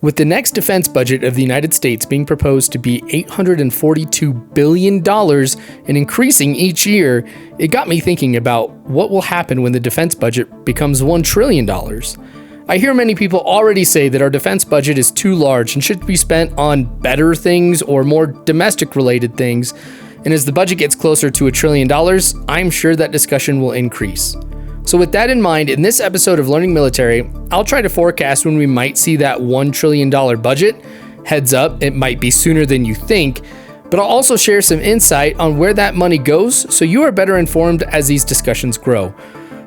With the next defense budget of the United States being proposed to be $842 billion and increasing each year, it got me thinking about what will happen when the defense budget becomes $1 trillion. I hear many people already say that our defense budget is too large and should be spent on better things or more domestic-related things, and as the budget gets closer to $1 trillion, I'm sure that discussion will increase. So with that in mind, in this episode of Learning Military, I'll try to forecast when we might see that $1 trillion budget. Heads up, it might be sooner than you think, but I'll also share some insight on where that money goes so you are better informed as these discussions grow.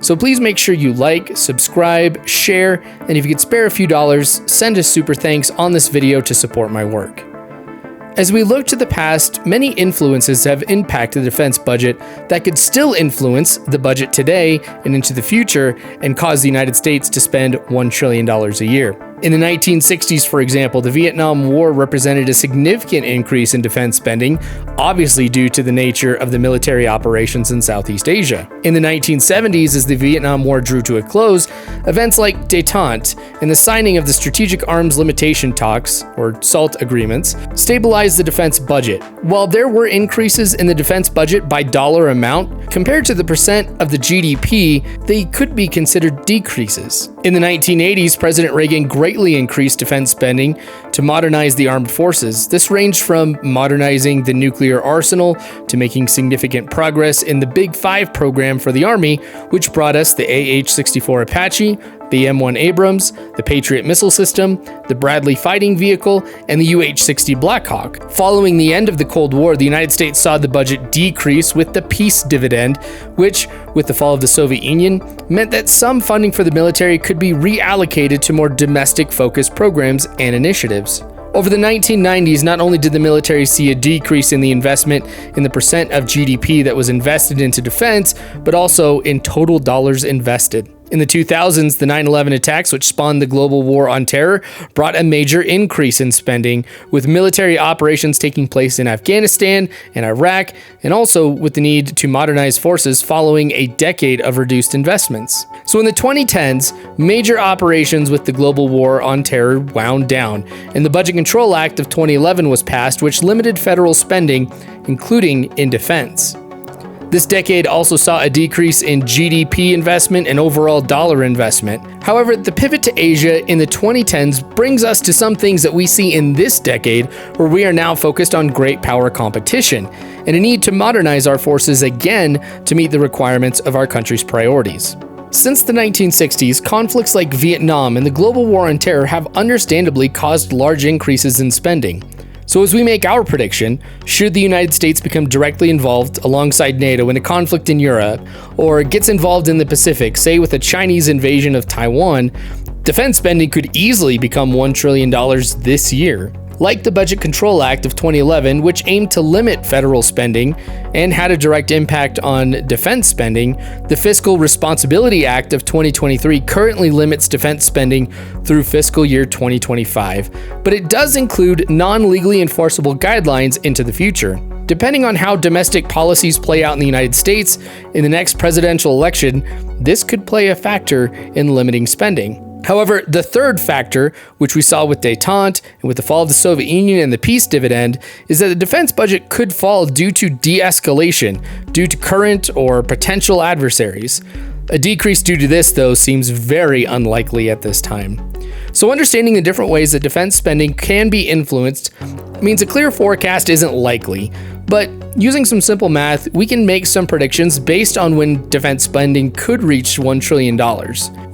So please make sure you like, subscribe, share, and if you could spare a few dollars, send a super thanks on this video to support my work. As we look to the past, many influences have impacted the defense budget that could still influence the budget today and into the future and cause the United States to spend $1 trillion a year. In the 1960s, for example, the Vietnam War represented a significant increase in defense spending, obviously due to the nature of the military operations in Southeast Asia. In the 1970s, as the Vietnam War drew to a close, events like détente and the signing of the Strategic Arms Limitation Talks, or SALT agreements, stabilized the defense budget. While there were increases in the defense budget by dollar amount, compared to the percent of the GDP, they could be considered decreases. In the 1980s, President Reagan greatly increased defense spending to modernize the armed forces. This ranged from modernizing the nuclear arsenal to making significant progress in the Big Five program for the Army, which brought us the AH-64 Apache, the M1 Abrams, the Patriot missile system, the Bradley fighting vehicle, and the UH-60 Black Hawk. Following the end of the Cold War, the United States saw the budget decrease with the peace dividend, which, with the fall of the Soviet Union, meant that some funding for the military could be reallocated to more domestic-focused programs and initiatives. Over the 1990s, not only did the military see a decrease in the investment in the percent of GDP that was invested into defense, but also in total dollars invested. In the 2000s, the 9/11 attacks, which spawned the global war on terror, brought a major increase in spending, with military operations taking place in Afghanistan and Iraq, and also with the need to modernize forces following a decade of reduced investments. So in the 2010s, major operations with the global war on terror wound down, and the Budget Control Act of 2011 was passed, which limited federal spending, including in defense. This decade also saw a decrease in GDP investment and overall dollar investment. However, the pivot to Asia in the 2010s brings us to some things that we see in this decade, where we are now focused on great power competition and a need to modernize our forces again to meet the requirements of our country's priorities. Since the 1960s, conflicts like Vietnam and the global war on terror have understandably caused large increases in spending. So as we make our prediction, should the United States become directly involved alongside NATO in a conflict in Europe, or gets involved in the Pacific, say with a Chinese invasion of Taiwan, defense spending could easily become $1 trillion this year. Like the Budget Control Act of 2011, which aimed to limit federal spending and had a direct impact on defense spending, the Fiscal Responsibility Act of 2023 currently limits defense spending through fiscal year 2025, but it does include non-legally enforceable guidelines into the future. Depending on how domestic policies play out in the United States in the next presidential election, this could play a factor in limiting spending. However, the third factor, which we saw with détente and with the fall of the Soviet Union and the peace dividend, is that the defense budget could fall due to de-escalation, due to current or potential adversaries. A decrease due to this, though, seems very unlikely at this time. So understanding the different ways that defense spending can be influenced means a clear forecast isn't likely, but using some simple math, we can make some predictions based on when defense spending could reach $1 trillion.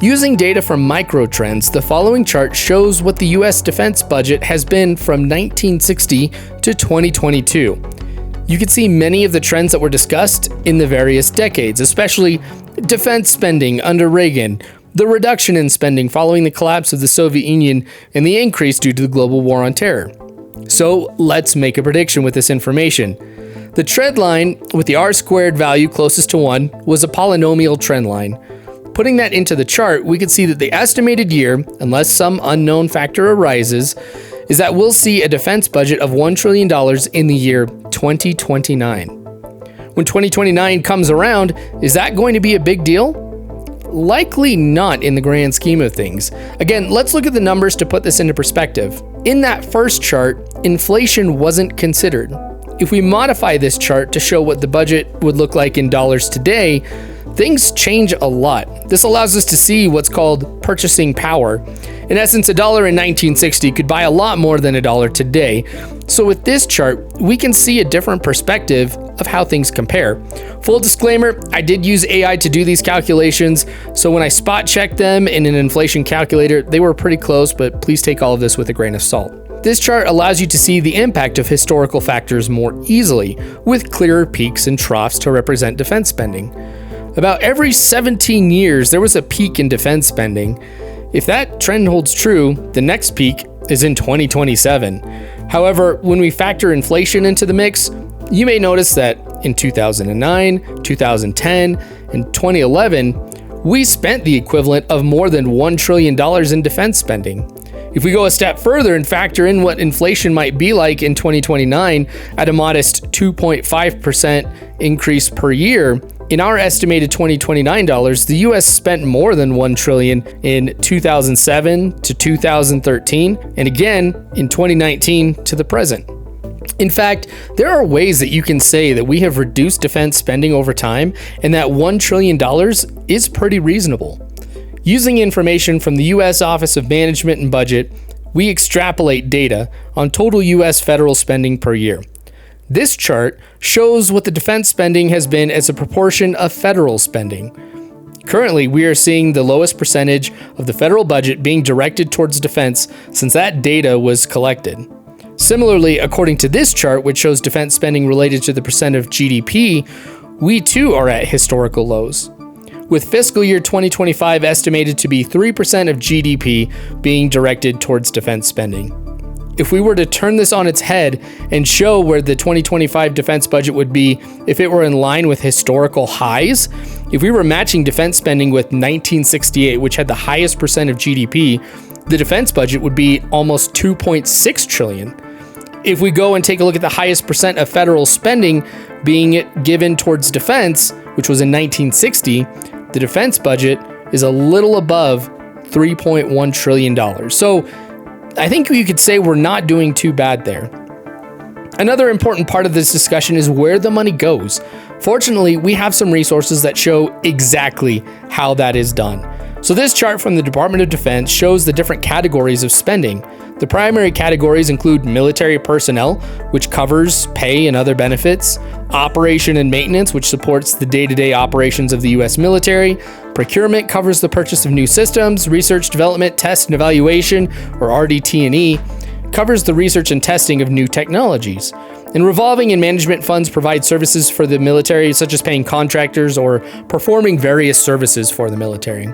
Using data from Microtrends, the following chart shows what the US defense budget has been from 1960 to 2022. You can see many of the trends that were discussed in the various decades, especially defense spending under Reagan, the reduction in spending following the collapse of the Soviet Union, and the increase due to the global war on terror. So let's make a prediction with this information. The trend line with the R-squared value closest to 1 was a polynomial trend line. Putting that into the chart, we could see that the estimated year, unless some unknown factor arises, is that we'll see a defense budget of $1 trillion in the year 2029. When 2029 comes around, is that going to be a big deal? likely not in the grand scheme of things. Again, let's look at the numbers to put this into perspective. In that first chart, inflation wasn't considered. If we modify this chart to show what the budget would look like in dollars today, things change a lot. This allows us to see what's called purchasing power. In essence, $1 in 1960 could buy a lot more than $1 today. So with this chart, we can see a different perspective of how things compare. Full disclaimer, I did use AI to do these calculations, so when I spot checked them in an inflation calculator, they were pretty close, but please take all of this with a grain of salt. This chart allows you to see the impact of historical factors more easily, with clearer peaks and troughs to represent defense spending. About every 17 years, there was a peak in defense spending. If that trend holds true, the next peak is in 2027. However, when we factor inflation into the mix, you may notice that in 2009, 2010, and 2011, we spent the equivalent of more than $1 trillion in defense spending. If we go a step further and factor in what inflation might be like in 2029 at a modest 2.5% increase per year, in our estimated 2029 dollars, the US spent more than $1 trillion in 2007 to 2013, and again in 2019 to the present. In fact, there are ways that you can say that we have reduced defense spending over time, and that $1 trillion is pretty reasonable. Using information from the US Office of Management and Budget, we extrapolate data on total US federal spending per year. This chart shows what the defense spending has been as a proportion of federal spending. Currently, we are seeing the lowest percentage of the federal budget being directed towards defense since that data was collected. Similarly, according to this chart, which shows defense spending related to the percent of GDP, we too are at historical lows, with fiscal year 2025 estimated to be 3% of GDP being directed towards defense spending. If we were to turn this on its head and show where the 2025 defense budget would be if it were in line with historical highs, if we were matching defense spending with 1968, which had the highest percent of GDP, the defense budget would be almost $2.6 trillion. If we go and take a look at the highest percent of federal spending being given towards defense, which was in 1960, the defense budget is a little above $3.1 trillion. So I think you could say we're not doing too bad there. Another important part of this discussion is where the money goes. Fortunately, we have some resources that show exactly how that is done. So this chart from the Department of Defense shows the different categories of spending. The primary categories include military personnel, which covers pay and other benefits, operation and maintenance, which supports the day-to-day operations of the U.S. military. Procurement covers the purchase of new systems. Research, development, test, and evaluation, or RDT&E, covers the research and testing of new technologies. And revolving and management funds provide services for the military, such as paying contractors or performing various services for the military.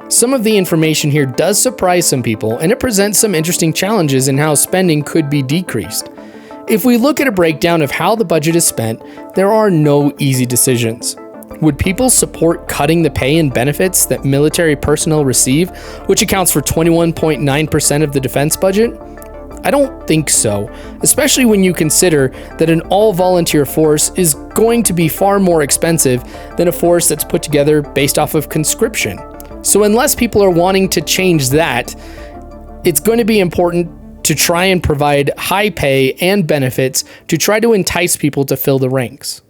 Some of the information here does surprise some people, and it presents some interesting challenges in how spending could be decreased. If we look at a breakdown of how the budget is spent, there are no easy decisions. Would people support cutting the pay and benefits that military personnel receive, which accounts for 21.9% of the defense budget? I don't think so, especially when you consider that an all-volunteer force is going to be far more expensive than a force that's put together based off of conscription. So unless people are wanting to change that, it's going to be important to try and provide high pay and benefits to try to entice people to fill the ranks.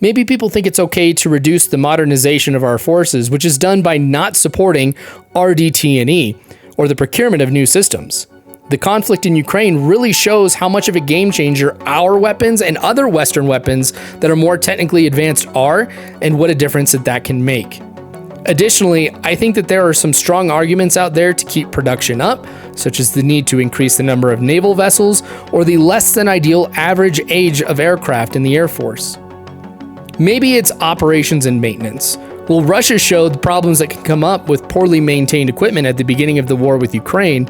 Maybe people think it's okay to reduce the modernization of our forces, which is done by not supporting RDT&E, or the procurement of new systems. The conflict in Ukraine really shows how much of a game changer our weapons and other Western weapons that are more technically advanced are, and what a difference that can make. Additionally, I think that there are some strong arguments out there to keep production up, such as the need to increase the number of naval vessels or the less than ideal average age of aircraft in the Air Force. Maybe it's operations and maintenance. Well, Russia showed the problems that can come up with poorly maintained equipment at the beginning of the war with Ukraine,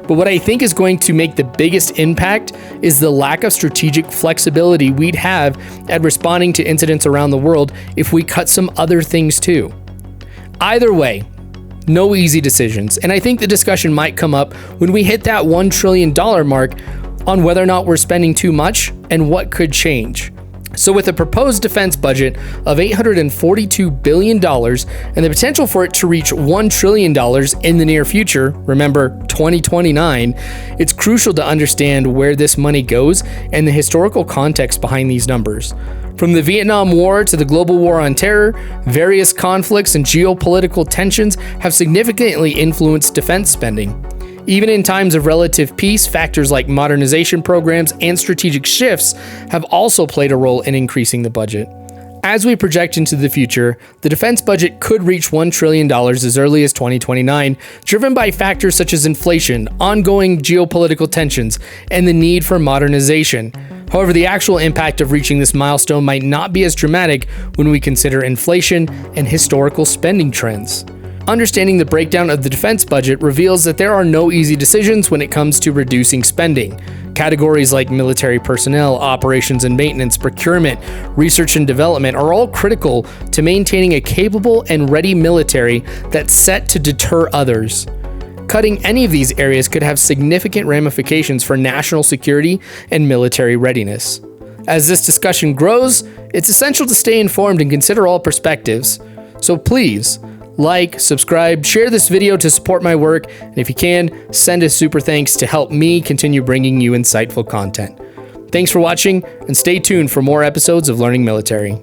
but what I think is going to make the biggest impact is the lack of strategic flexibility we'd have at responding to incidents around the world if we cut some other things too. Either way, no easy decisions, and I think the discussion might come up when we hit that $1 trillion mark on whether or not we're spending too much and what could change. So with a proposed defense budget of $842 billion and the potential for it to reach $1 trillion in the near future, remember 2029, it's crucial to understand where this money goes and the historical context behind these numbers. From the Vietnam War to the global war on terror, various conflicts and geopolitical tensions have significantly influenced defense spending. Even in times of relative peace, factors like modernization programs and strategic shifts have also played a role in increasing the budget. As we project into the future, the defense budget could reach $1 trillion as early as 2029, driven by factors such as inflation, ongoing geopolitical tensions, and the need for modernization. However, the actual impact of reaching this milestone might not be as dramatic when we consider inflation and historical spending trends. Understanding the breakdown of the defense budget reveals that there are no easy decisions when it comes to reducing spending. Categories like military personnel, operations and maintenance, procurement, research and development are all critical to maintaining a capable and ready military that's set to deter others. Cutting any of these areas could have significant ramifications for national security and military readiness. As this discussion grows, it's essential to stay informed and consider all perspectives. So please, like, subscribe, share this video to support my work, and if you can, send a super thanks to help me continue bringing you insightful content. Thanks for watching, and stay tuned for more episodes of Learning Military.